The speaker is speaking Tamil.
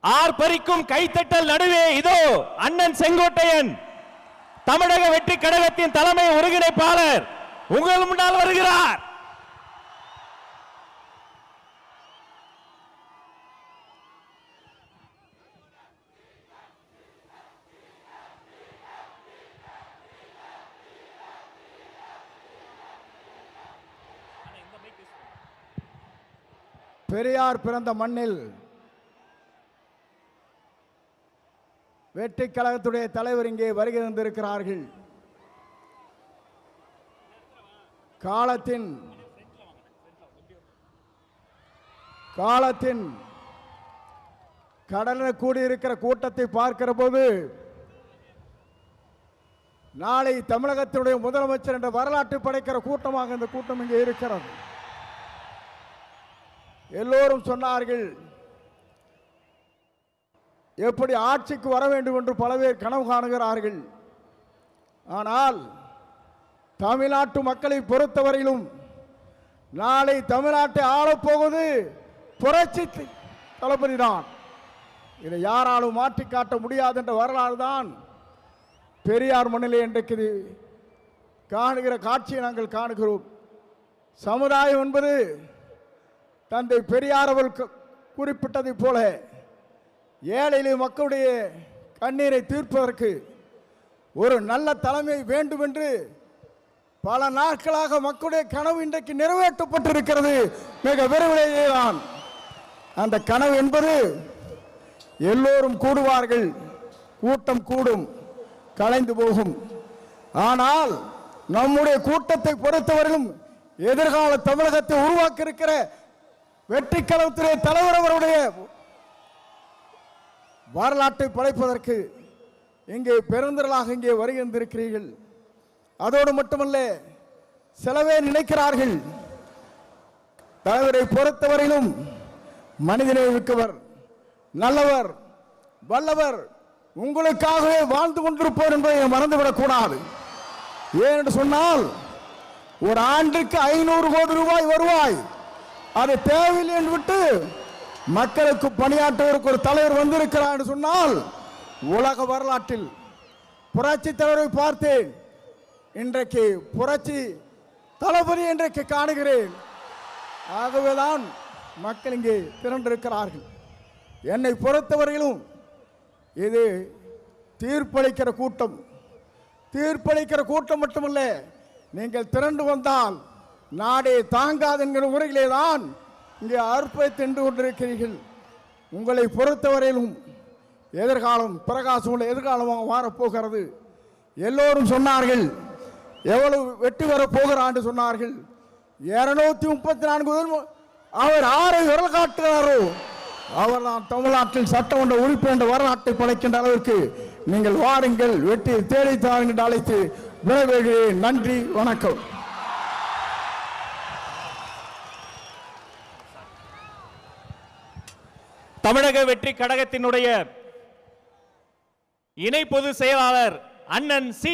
ஆர்ப்பரிக்கும் கைத்தட்டல் நடுவே இதோ அண்ணன் செங்கோட்டையன் தமிழக வெற்றி கழகத்தின் தலைமை ஒருங்கிணைப்பாளர் உங்கள் முன்னால் வருகிறார். பெரியார் பிறந்த மண்ணில் வெற்றி கழகத்துடைய தலைவர் இங்கே வருகை தந்திருக்கிறார்கள். காலத்தின் கடலில் கூடியிருக்கிற கூட்டத்தை பார்க்கிற போது நாளை தமிழகத்தினுடைய முதலமைச்சர் என்ற வரலாற்றை படைக்கிற கூட்டமாக இந்த கூட்டம் இங்கே இருக்கிறது. எல்லோரும் சொன்னார்கள், எப்படி ஆட்சிக்கு வர வேண்டும் என்று பல பேர் கனவு காணுகிறார்கள். ஆனால் தமிழ்நாட்டு மக்களை பொறுத்தவரையிலும் நாளை தமிழ்நாட்டை ஆளப்போவது புரட்சி தளபதி தான். இதை யாராலும் மாற்றி காட்ட முடியாது என்ற வரலாறு தான் பெரியார் மண்ணிலே இன்றைக்கு காணுகிற காட்சியை நாங்கள் காணுகிறோம். சமுதாயம் என்பது தந்தை பெரியார் அவர்கள் குறிப்பிட்டதை போல ஏழை மக்களுடைய கண்ணீரை தீர்ப்பதற்கு ஒரு நல்ல தலைமை வேண்டும் என்று பல நாட்களாக மக்களுடைய கனவு இன்றைக்கு நிறைவேற்றப்பட்டிருக்கிறது. மிக விரைவிலேயே தான் அந்த கனவு என்பது எல்லோரும் கூடுவார்கள், கூட்டம் கூடும், கலைந்து போகும். ஆனால் நம்முடைய கூட்டத்தை பொறுத்தவரையிலும் எதிர்கால தமிழகத்தை உருவாக்க இருக்கிற வெற்றி கழகத்துடைய தலைவர் அவருடைய வரலாற்றை படைப்பதற்கு இங்கே பெருந்திரளாக இங்கே வருகின்றிருக்கிறீர்கள். அதோடு மட்டுமல்ல, சிலவே நினைக்கிறார்கள் தலைவரை பொறுத்தவரையிலும் மனிதனை மிக்கவர், நல்லவர், வல்லவர், உங்களுக்காகவே வாழ்ந்து கொண்டிருப்பவர் என்பதை மறந்துவிடக் கூடாது. ஏனென்று சொன்னால் ஒரு ஆண்டுக்கு 500 கோடி ரூபாய் வருவாய் அது தேவையில்லை என்று விட்டு மக்களுக்கு பணியாற்றுவதற்கு ஒரு தலைவர் வந்திருக்கிறார் என்று சொன்னால் உலக வரலாற்றில் புரட்சி தலைவரை பார்த்தேன், இன்றைக்கு புரட்சி தளபதி இன்றைக்கு காணுகிறேன். ஆகவேதான் மக்கள் இங்கே திரண்டிருக்கிறார்கள். என்னை பொறுத்தவரையிலும் இது தீர்ப்பளிக்கிற கூட்டம். தீர்ப்பளிக்கிற கூட்டம் மட்டுமல்ல, நீங்கள் திரண்டு வந்தால் நாடே தாங்காது என்கிற முறையிலே தான் இங்கே அற்புதத்தை தின்று கொண்டிருக்கிறீர்கள். உங்களை பொறுத்தவரையிலும் எதிர்காலம் பிரகாசம் உள்ள எதிர்காலமாக மாறப்போகிறது. எல்லோரும் சொன்னார்கள், எவ்வளவு வெற்றி வரப் போகிறான் என்று சொன்னார்கள். 234 அவர் ஆரை விரல் காட்டுகிறாரோ அவர் தான் தமிழ்நாட்டில் சட்டமன்ற உறுப்பினர் என்ற வரலாற்றை படைக்கின்ற அளவிற்கு நீங்கள் வாருங்கள், வெற்றி தேடி தாருங்கள் என்று அழைத்து விடைபெறுகிறேன். நன்றி, வணக்கம். தமிழக வெற்றி கழகத்தினுடைய இணை பொதுச் செயலாளர் அண்ணன் சி.